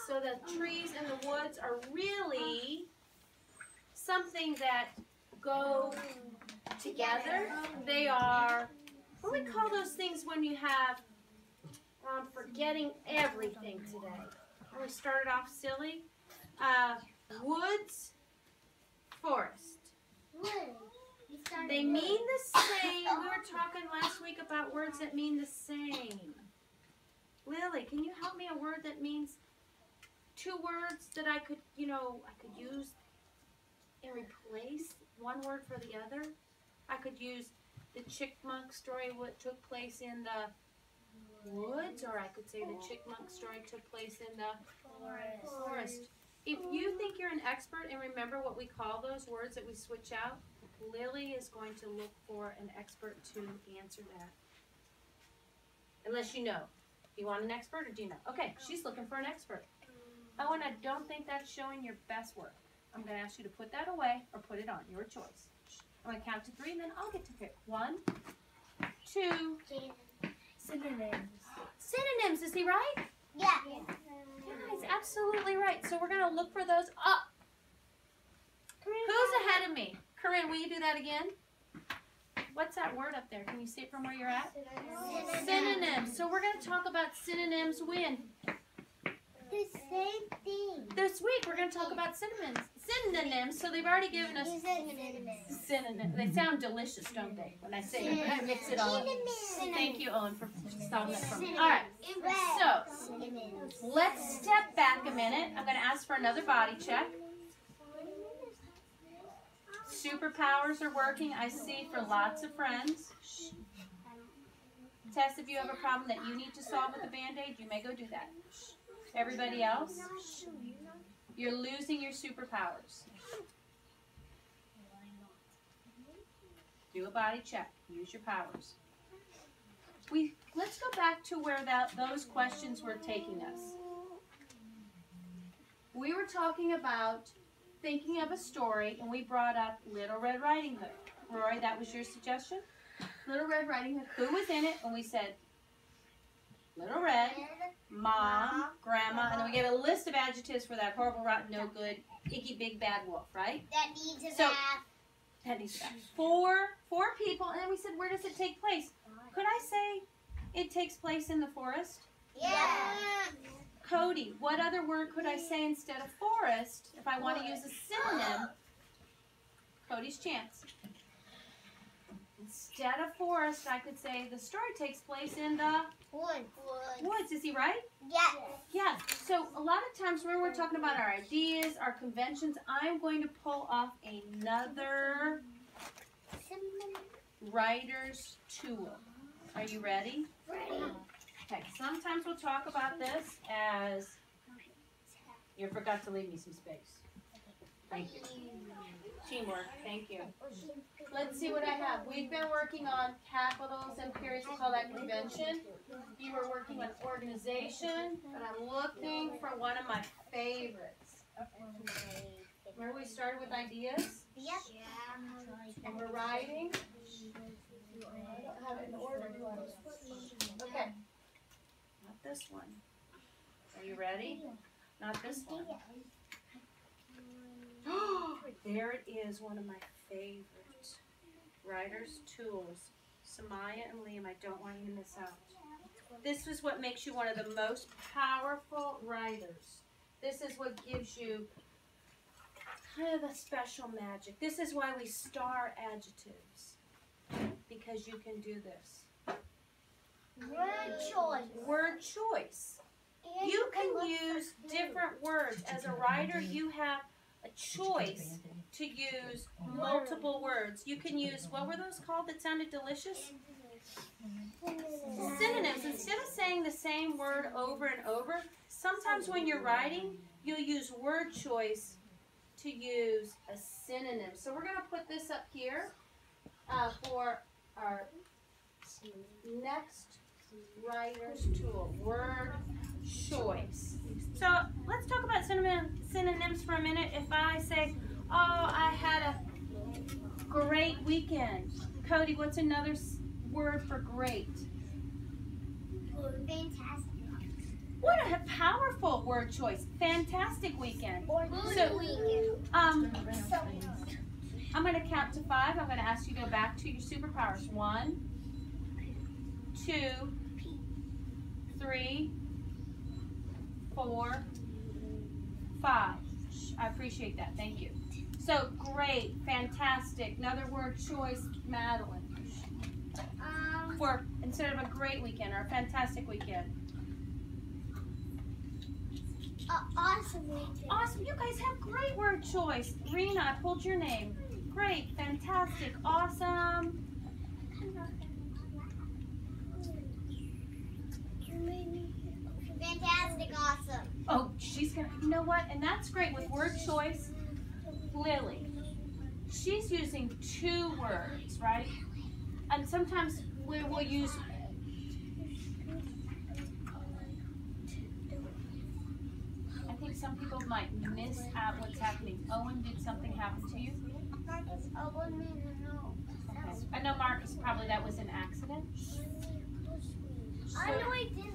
So the trees and the woods are really something that go together. They are, what do we call those things when you have, I'm forgetting everything today. We started off silly. Woods, forest. They mean the same. We were talking last week about words that mean the same. Lily, can you help me a word that means two words that I could, I could use and replace one word for the other? I could use the chipmunk story, what took place in the woods, or I could say the chipmunk story took place in the forest. If you think you're an expert and remember what we call those words that we switch out, Lily is going to look for an expert to answer that. Unless you know. Do you want an expert or do you know? Okay, she's looking for an expert. Oh, and I don't think that's showing your best work. I'm going to ask you to put that away or put it on. Your choice. I'm going to count to 3 and then I'll get to pick. 1, 2. Synonyms. Synonyms, is he right? Yeah. Yeah, he's absolutely right. So we're going to look for those up. Who's ahead of me? Corinne, will you do that again? What's that word up there? Can you see it from where you're at? Synonyms. So we're going to talk about synonyms when? The same thing. This week we're going to talk about synonyms. Synonyms. So they've already given us synonyms. They sound delicious, don't they? When I say it, I mix it all up. Thank you, Owen, for solving that for me. All right. So let's step back a minute. I'm going to ask for another body check. Superpowers are working, I see, for lots of friends. Tess, if you have a problem that you need to solve with a Band-Aid, you may go do that. Everybody else? You're losing your superpowers. Do a body check. Use your powers. Let's go back to where those questions were taking us. We were talking about thinking of a story, and we brought up Little Red Riding Hood. Rory, that was your suggestion? Little Red Riding Hood. Who was in it? And we said Little Red, Mom, Grandma, and then we gave a list of adjectives for that horrible, rotten, no good, icky, big, bad wolf, right? That needs a bath. That needs a bath. Four people, and then we said, where does it take place? Could I say it takes place in the forest? Yeah. Cody, what other word could I say instead of forest if I want to use a synonym? Cody's chance. Instead of forest, I could say the story takes place in the woods. Is he right? Yes. Yeah. So a lot of times when we're talking about our ideas, our conventions, I'm going to pull off another writer's tool. Are you ready? Ready. Okay, sometimes we'll talk about this as, you forgot to leave me some space. Thank you. Teamwork, thank you. Let's see what I have. We've been working on capitals and periods, we call that convention. You were working on organization, but I'm looking for one of my favorites. Remember we started with ideas? Yep. And we're writing. I don't have it in order. Okay. Not this one. Are you ready? Not this one. There it is, one of my favorite writer's tools. Samaya and Liam, I don't want you to miss out. This is what makes you one of the most powerful writers. This is what gives you kind of a special magic. This is why we star adjectives. Because you can do this. Word choice. Word choice. You can use different words. As a writer, you have a choice to use multiple words. You can use, what were those called that sounded delicious? Synonyms. Instead of saying the same word over and over, sometimes when you're writing, you'll use word choice to use a synonym. So we're going to put this up here for our next writer's tool, word choice. So let's talk about synonyms for a minute. If I say, oh, I had a great weekend. Cody, what's another word for great? Fantastic. What a powerful word choice. Fantastic weekend. So, I'm going to count to 5. I'm going to ask you to go back to your superpowers. 1, 2, 3, 4, 5. I appreciate that. Thank you. So, great, fantastic. Another word choice, Madeline. For instead of a great weekend or a fantastic weekend. awesome weekend. Awesome. You guys have great word choice. Rena, I pulled your name. Great, fantastic, awesome. Fantastic, awesome. Oh, she's going to, you know what? And that's great with word choice. Lily, she's using 2 words, right? And sometimes we will use, I think some people might miss out what's happening. Owen, did something happen to you? Okay. I know Marcus, probably that was an accident. I know I did